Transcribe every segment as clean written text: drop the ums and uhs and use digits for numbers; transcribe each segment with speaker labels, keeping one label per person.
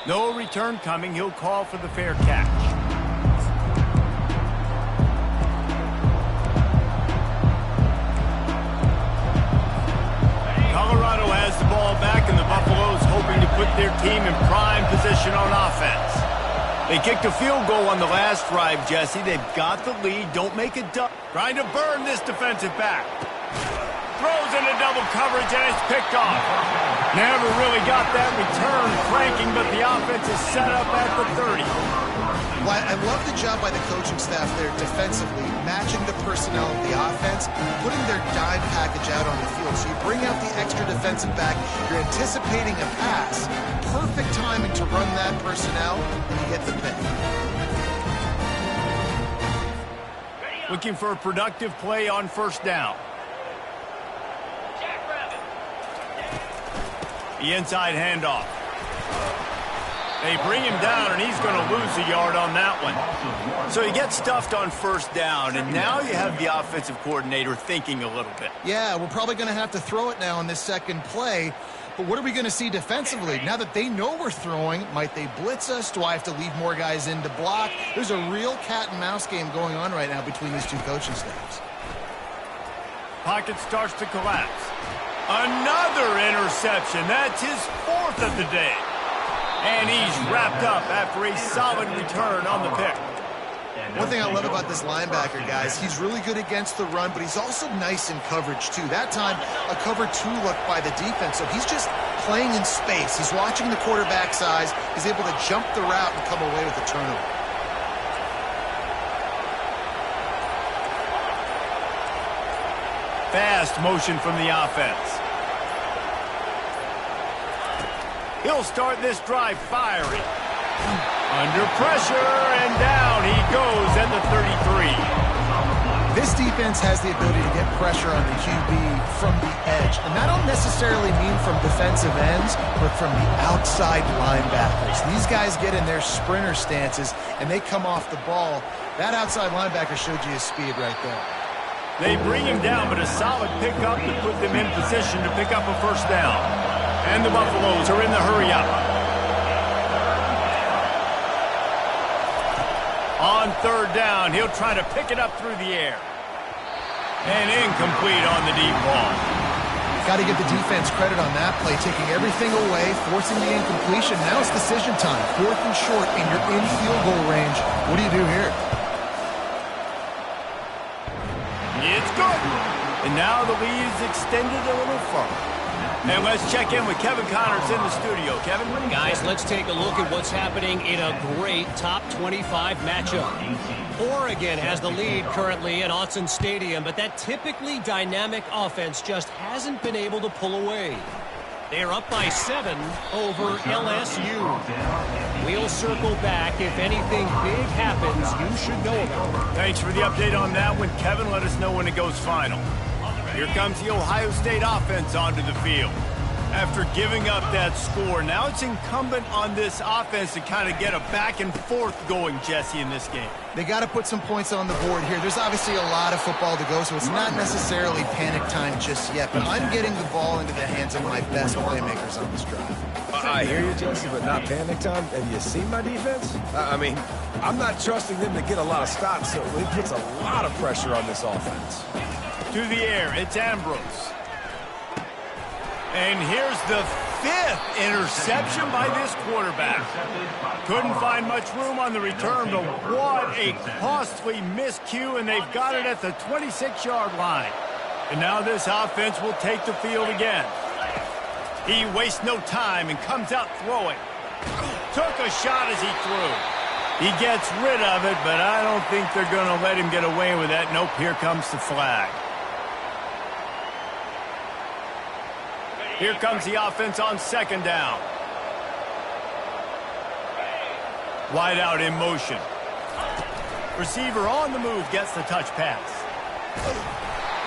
Speaker 1: No return coming. He'll call for the fair catch. Colorado has the ball back, and the Buffaloes hoping to put their team in prime position on offense. They kicked a field goal on the last drive, Jesse. They've got the lead. Don't make it dumb. Trying to burn this defensive back. Throws into double coverage, and it's picked off. Never really got that return flanking, but the offense is set up at the 30.
Speaker 2: Well, I love the job by the coaching staff there defensively, matching the personnel of the offense, putting their dime package out on the field. So you bring out the extra defensive back, you're anticipating a pass, perfect timing to run that personnel, and you get the pick.
Speaker 1: Looking for a productive play on first down. The inside handoff. They bring him down, and he's going to lose a yard on that one. So he gets stuffed on first down, and now you have the offensive coordinator thinking a little bit.
Speaker 2: Yeah, we're probably going to have to throw it now in this second play. But what are we going to see defensively? Now that they know we're throwing, might they blitz us? Do I have to leave more guys in to block? There's a real cat-and-mouse game going on right now between these two coaching staffs.
Speaker 1: Pocket starts to collapse. Another interception. That's his fourth of the day. And he's wrapped up after a solid return on the pick.
Speaker 2: One thing I love about this linebacker, guys, he's really good against the run, but he's also nice in coverage, too. That time, a cover 2 look by the defense, so he's just playing in space. He's watching the quarterback's eyes. He's able to jump the route and come away with a turnover.
Speaker 1: Fast motion from the offense. He'll start this drive firing. Under pressure, and down he goes at the 33.
Speaker 2: This defense has the ability to get pressure on the QB from the edge. And that don't necessarily mean from defensive ends, but from the outside linebackers. These guys get in their sprinter stances, and they come off the ball. That outside linebacker showed you his speed right there.
Speaker 1: They bring him down, but a solid pickup to put them in position to pick up a first down. And the Buffaloes are in the hurry-up. On third down, he'll try to pick it up through the air. And incomplete on the deep ball.
Speaker 2: Got to give the defense credit on that play, taking everything away, forcing the incompletion. Now it's decision time. 4th and short, and you're in field goal range. What do you do here?
Speaker 1: It's good. And now the lead is extended a little further. And let's check in with Kevin Connors in the studio. Kevin?
Speaker 3: Guys, let's take a look at what's happening in a great top 25 matchup. Oregon has the lead currently at Autzen Stadium, but that typically dynamic offense just hasn't been able to pull away. They're up by 7 over LSU. We'll circle back. If anything big happens, you should know about it.
Speaker 1: Thanks for the update on that one, Kevin. Let us know when it goes final. Here comes the Ohio State offense onto the field. After giving up that score, now it's incumbent on this offense to kind of get a back and forth going, Jesse, in this game.
Speaker 2: They got to put some points on the board here. There's obviously a lot of football to go, so it's not necessarily panic time just yet, but I'm getting the ball into the hands of my best playmakers on this drive.
Speaker 4: I hear you, Jesse, but not panic time. Have you seen my defense? I mean, I'm not trusting them to get a lot of stops, so it puts a lot of pressure on this offense.
Speaker 1: To the air, it's Ambrose. And here's the 5th interception by this quarterback. Couldn't find much room on the return, but what a costly miscue, and they've got it at the 26-yard line. And now this offense will take the field again. He wastes no time and comes out throwing. Took a shot as he threw. He gets rid of it, but I don't think they're going to let him get away with that. Nope, here comes the flag. Here comes the offense on second down. Wide out in motion. Receiver on the move gets the touch pass.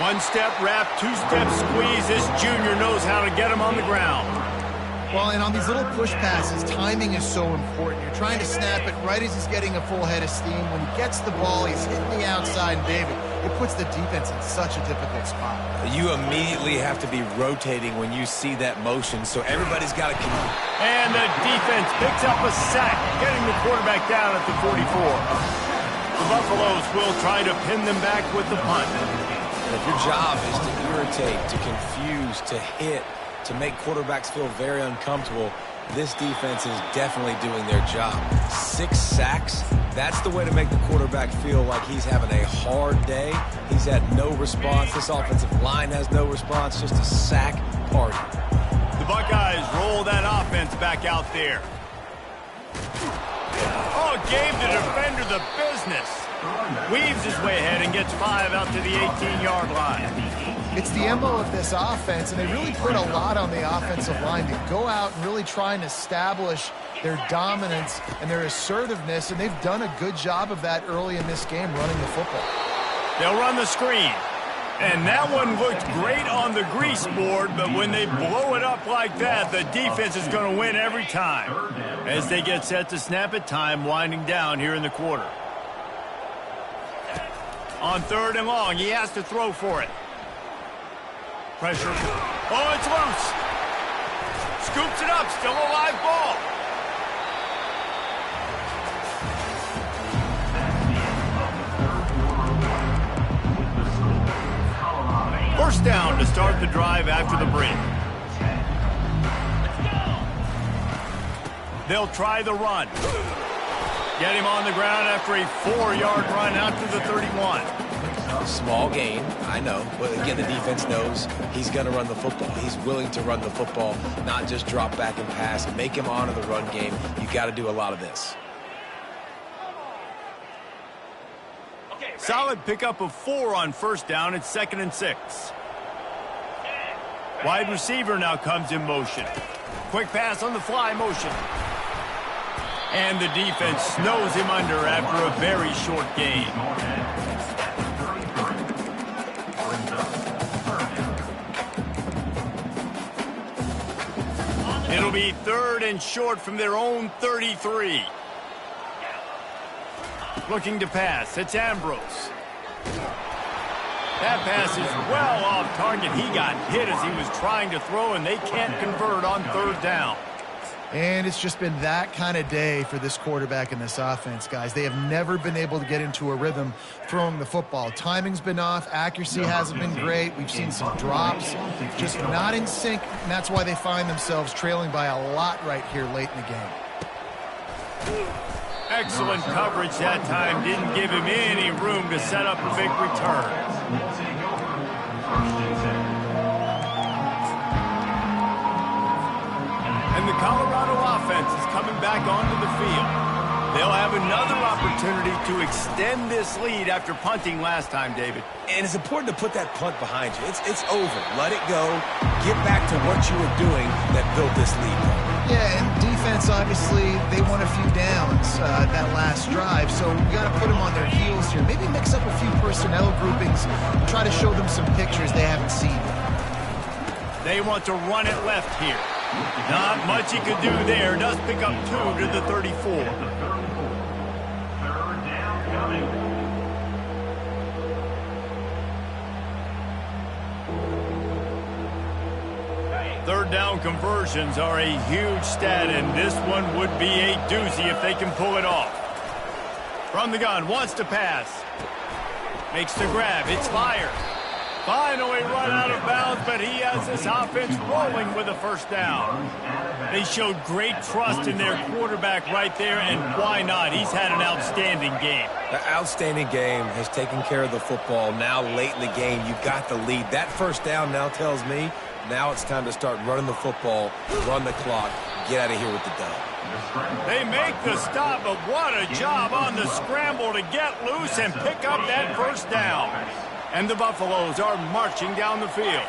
Speaker 1: 1-step wrap, 2-step squeeze. This junior knows how to get him on the ground.
Speaker 2: Well, and on these little push passes, timing is so important. You're trying to snap it right as he's getting a full head of steam. When he gets the ball, he's hitting the outside, and David, it puts the defense in such a difficult spot.
Speaker 4: You immediately have to be rotating when you see that motion, so everybody's got to commit.
Speaker 1: And the defense picks up a sack, getting the quarterback down at the 44. The Buffaloes will try to pin them back with the punt.
Speaker 4: If your job is to irritate, to confuse, to hit, to make quarterbacks feel very uncomfortable, this defense is definitely doing their job. 6 sacks, that's the way to make the quarterback feel like he's having a hard day. He's had no response. This offensive line has no response, just a sack party.
Speaker 1: The Buckeyes roll that offense back out there. Oh, gave the defender the business. Weaves his way ahead and gets 5 out to the 18-yard line.
Speaker 2: It's the MO of this offense, and they really put a lot on the offensive line to go out and really try and establish their dominance and their assertiveness, and they've done a good job of that early in this game running the football.
Speaker 1: They'll run the screen. And that one looked great on the grease board, but when they blow it up like that, the defense is going to win every time. As they get set to snap it, time winding down here in the quarter. On 3rd and long, he has to throw for it. Pressure. Oh, it's loose. Scoops it up. Still a live ball. First down to start the drive after the break. They'll try the run. Get him on the ground after a 4-yard run out to the 31.
Speaker 4: Small gain, I know, but again, the defense knows he's going to run the football. He's willing to run the football, not just drop back and pass and make him honor the run game. You got to do a lot of this.
Speaker 1: Solid pickup of 4 on first down. It's 2nd and 6. Wide receiver now comes in motion. Quick pass on the fly motion. And the defense snows him under after a very short gain. It'll be 3rd and short from their own 33. Looking to pass. It's Ambrose. That pass is well off target. He got hit as he was trying to throw, and they can't convert on 3rd down.
Speaker 2: And it's just been that kind of day for this quarterback and this offense, guys. They have never been able to get into a rhythm throwing the football. Timing's been off. Accuracy hasn't been great. We've seen some drops. Just not in sync, and that's why they find themselves trailing by a lot right here late in the game.
Speaker 1: Excellent coverage that time. Didn't give him any room to set up a big return. And the Colorado offense is coming back onto the field. They'll have another opportunity to extend this lead after punting last time, David.
Speaker 4: And it's important to put that punt behind you. It's over. Let it go. Get back to what you were doing that built this lead.
Speaker 2: Yeah, and defense, obviously, they won a few downs that last drive, so we got to put them on their heels here. Maybe mix up a few personnel groupings and try to show them some pictures they haven't seen.
Speaker 1: They want to run it left here. Not much he could do there. Does pick up 2 to the 34. Third down conversions are a huge stat, and this one would be a doozy if they can pull it off. From the gun, wants to pass. Makes the grab. It's fired. Finally run out of bounds, but he has this offense rolling with a first down. They showed great trust in their quarterback right there, and why not? He's had an outstanding game.
Speaker 4: The outstanding game has taken care of the football. Now late in the game, you got the lead. That first down now tells me now it's time to start running the football, run the clock, get out of here with the dub.
Speaker 1: They make the stop, but what a job on the scramble to get loose and pick up that first down. And the Buffaloes are marching down the field.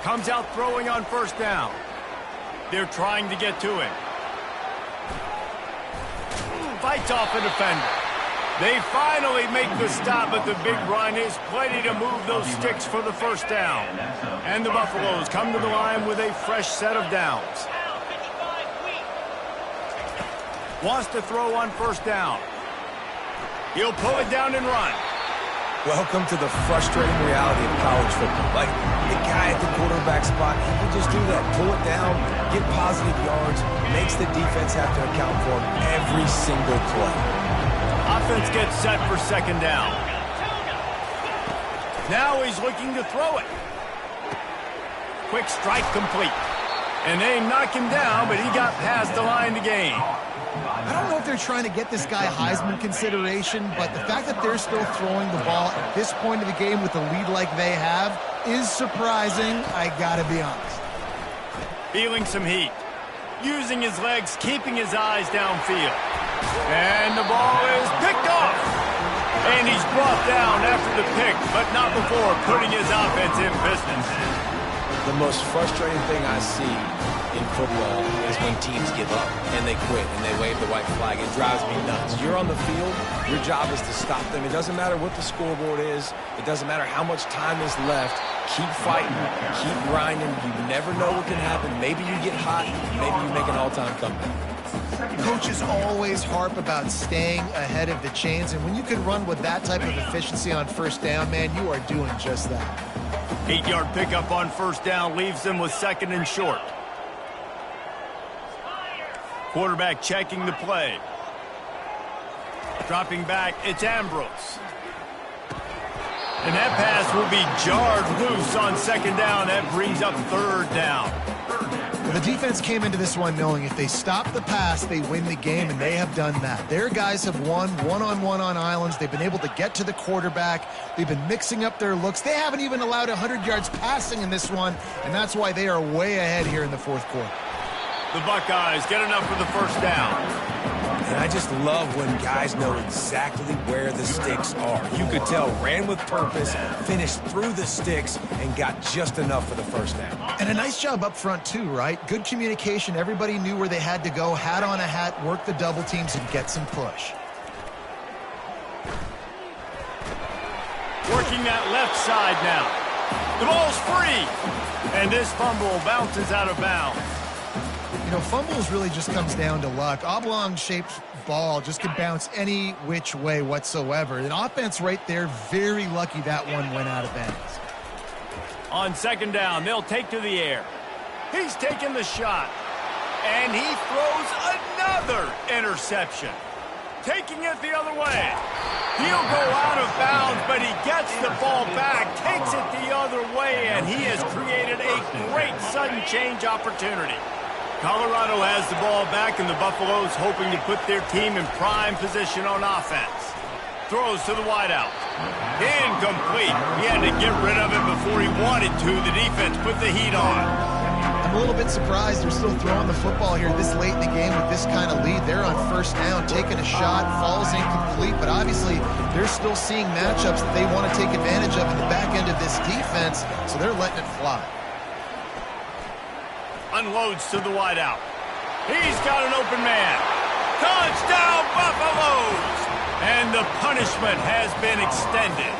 Speaker 1: Comes out throwing on first down. They're trying to get to him. Fights off a defender. They finally make the stop, but the big run is plenty to move those sticks for the first down. And the Buffaloes come to the line with a fresh set of downs. Wants to throw on first down. He'll pull it down and run.
Speaker 4: Welcome to the frustrating reality of college football. Like, the guy at the quarterback spot, he can just do that. Pull it down, get positive yards, makes the defense have to account for him every single play.
Speaker 1: Offense gets set for second down. Now he's looking to throw it. Quick strike complete. And they knock him down, but he got past the line to gain.
Speaker 2: I don't know if they're trying to get this guy Heisman consideration, but the fact that they're still throwing the ball at this point of the game with a lead like they have is surprising, I gotta be honest.
Speaker 1: Feeling some heat. Using his legs, keeping his eyes downfield. And the ball is picked off. And he's brought down after the pick, but not before putting his offense in business.
Speaker 4: The most frustrating thing I see in football is when teams give up and they quit and they wave the white flag. It drives me nuts. You're on the field. Your job is to stop them. It doesn't matter what the scoreboard is. It doesn't matter how much time is left. Keep fighting. Keep grinding. You never know what can happen. Maybe you get hot. Maybe you make an all-time comeback.
Speaker 2: Coaches always harp about staying ahead of the chains, and when you can run with that type of efficiency on first down, man, you are doing just that.
Speaker 1: 8-yard pickup on first down leaves them with second and short. Quarterback checking the play. Dropping back, it's Ambrose. And that pass will be jarred loose on second down. That brings up third down.
Speaker 2: The defense came into this one knowing if they stop the pass, they win the game, and they have done that. Their guys have won one-on-one on islands. They've been able to get to the quarterback. They've been mixing up their looks. They haven't even allowed 100 yards passing in this one, and that's why they are way ahead here in the fourth quarter.
Speaker 1: The Buckeyes get enough for the first down.
Speaker 4: And I just love when guys know exactly where the sticks are. You could tell ran with purpose, finished through the sticks, and got just enough for the first down.
Speaker 2: And a nice job up front too, right? Good communication. Everybody knew where they had to go, hat on a hat, work the double teams, and get some push.
Speaker 1: Working that left side now. The ball's free. And this fumble bounces out of bounds.
Speaker 2: You know, fumbles really just comes down to luck. Oblong-shaped ball just can bounce any which way whatsoever. An offense right there, very lucky that one went out of bounds.
Speaker 1: On second down, they'll take to the air. He's taking the shot. And he throws another interception. Taking it the other way. He'll go out of bounds, but he gets the ball back, takes it the other way, and he has created a great sudden change opportunity. Colorado has the ball back, and the Buffaloes hoping to put their team in prime position on offense. Throws to the wideout. Incomplete. He had to get rid of it before he wanted to. The defense put the heat on.
Speaker 2: I'm a little bit surprised they're still throwing the football here this late in the game with this kind of lead. They're on first down, taking a shot, falls incomplete, but obviously they're still seeing matchups that they want to take advantage of in the back end of this defense, so they're letting it fly.
Speaker 1: Unloads to the wideout. He's got an open man. Touchdown, Buffaloes! And the punishment has been extended.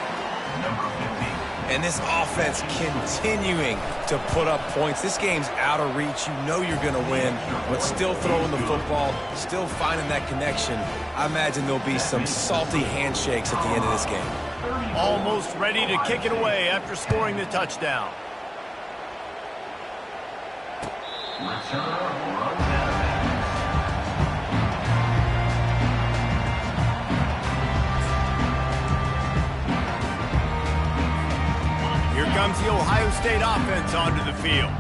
Speaker 4: And this offense continuing to put up points. This game's out of reach. You know you're going to win, but still throwing the football, still finding that connection. I imagine there'll be some salty handshakes at the end of this game.
Speaker 1: Almost ready to kick it away after scoring the touchdown. Here comes the Ohio State offense onto the field.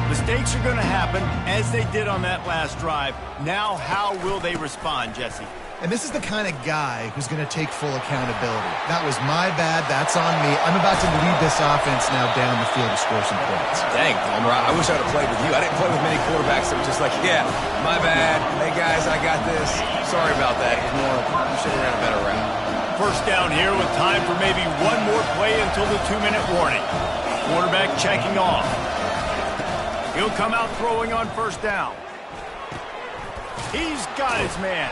Speaker 1: Mistakes are going to happen, as they did on that last drive. Now, how will they respond, Jesse?
Speaker 2: And this is the kind of guy who's going to take full accountability. That was my bad. That's on me. I'm about to lead this offense now down the field to score some points.
Speaker 4: Dang, Palmer, I wish I would have played with you. I didn't play with many quarterbacks that were just like, yeah, my bad. Hey, guys, I got this. Sorry about that. It was more, you should have ran a better route.
Speaker 1: First down here with time for maybe one more play until the 2-minute warning. Quarterback checking off. He'll come out throwing on first down. He's got his man.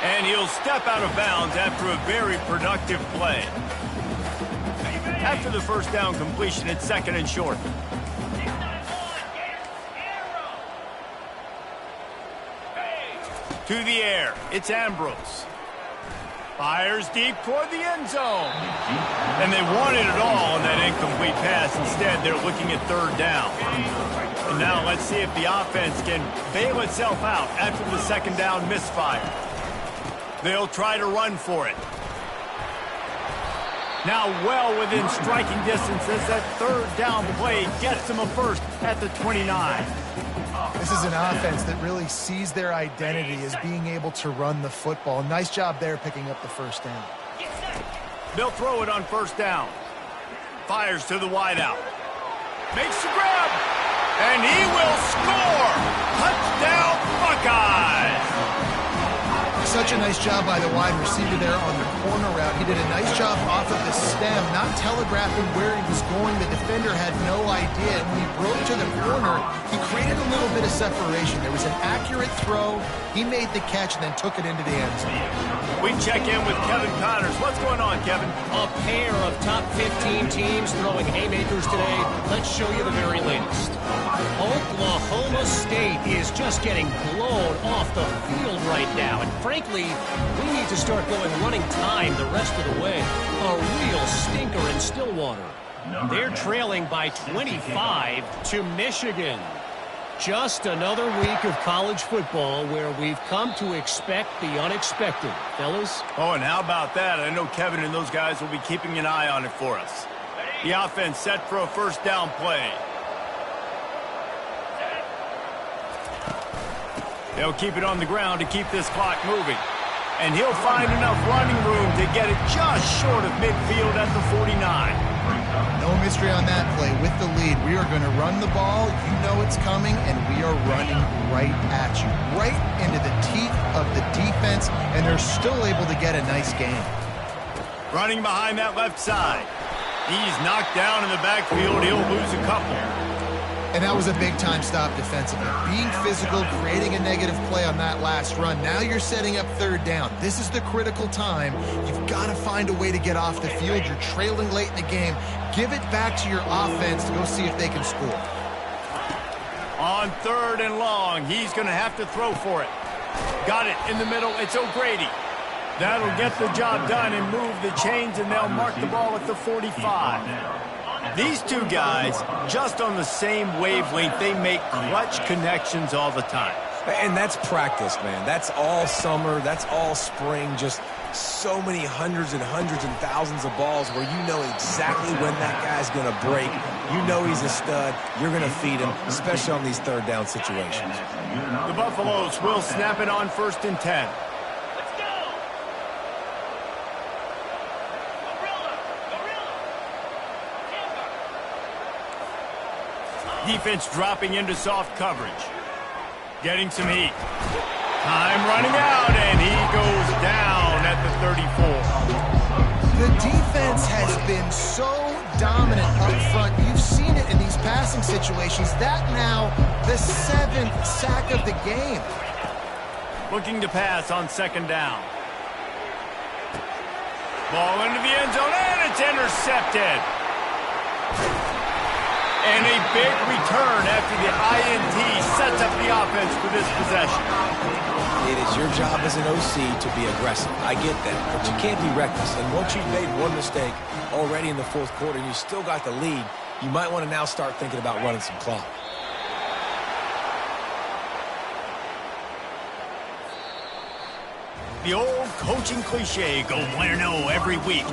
Speaker 1: And he'll step out of bounds after a very productive play. After the first down completion, it's second and short. To the air, it's Ambrose. Fires deep toward the end zone. And they wanted it all on that incomplete pass. Instead, they're looking at third down. And now let's see if the offense can bail itself out after the second down misfire. They'll try to run for it. Now well within striking distance as that third down play gets them a first at the 29.
Speaker 2: This is an offense that really sees their identity as being able to run the football. Nice job there picking up the first down.
Speaker 1: They'll throw it on first down. Fires to the wideout. Makes the grab. And he will score. Touchdown, Buckeyes.
Speaker 2: Such a nice job by the wide receiver there on the corner route. He did a nice job off of the stem, not telegraphing where he was going. The defender had no idea. And when he broke to the corner, he created a little bit of separation. There was an accurate throw. He made the catch and then took it into the end zone.
Speaker 1: We check in with Kevin Connors. What's going on, Kevin?
Speaker 3: A pair of top 15 teams throwing haymakers today. Let's show you the very latest. Oklahoma State is just getting blown off the field right now. And frankly, we need to start going running time the rest of the way. A real stinker in Stillwater. They're trailing by 25 to Michigan. Just another week of college football where we've come to expect the unexpected. Fellas?
Speaker 1: Oh, and how about that? I know Kevin and those guys will be keeping an eye on it for us. The offense set for a first down play. They'll keep it on the ground to keep this clock moving. And he'll find enough running room to get it just short of midfield at the 49.
Speaker 2: No mystery on that play. With the lead, we are going to run the ball. You know it's coming, and we are running right at you. Right into the teeth of the defense, and they're still able to get a nice gain.
Speaker 1: Running behind that left side. He's knocked down in the backfield. He'll lose a couple.
Speaker 2: And that was a big-time stop defensively. Being physical, creating a negative play on that last run. Now you're setting up third down. This is the critical time. You've got to find a way to get off the field. You're trailing late in the game. Give it back to your offense to go see if they can score.
Speaker 1: On third and long, he's going to have to throw for it. Got it in the middle. It's O'Grady. That'll get the job done and move the chains, and they'll mark the ball at the 45. These two guys, just on the same wavelength, they make clutch connections all the time.
Speaker 4: And that's practice, man. That's all summer. That's all spring. Just so many hundreds and thousands of balls where you know exactly when that guy's going to break. You know he's a stud. You're going to feed him, especially on these third down situations.
Speaker 1: The Buffaloes will snap it on first and 10. Defense dropping into soft coverage. Getting some heat. Time running out, and he goes down at the 34.
Speaker 2: The defense has been so dominant up front. You've seen it in these passing situations. That now the 7th sack of the game.
Speaker 1: Looking to pass on second down. Ball into the end zone, and it's intercepted. And a big return after the INT sets up the offense for this possession.
Speaker 4: It is your job as an OC to be aggressive. I get that, but you can't be reckless. And once you've made one mistake already in the fourth quarter and you still got the lead, you might want to now start thinking about running some clock.
Speaker 1: The old coaching cliche, go 1-0 every week.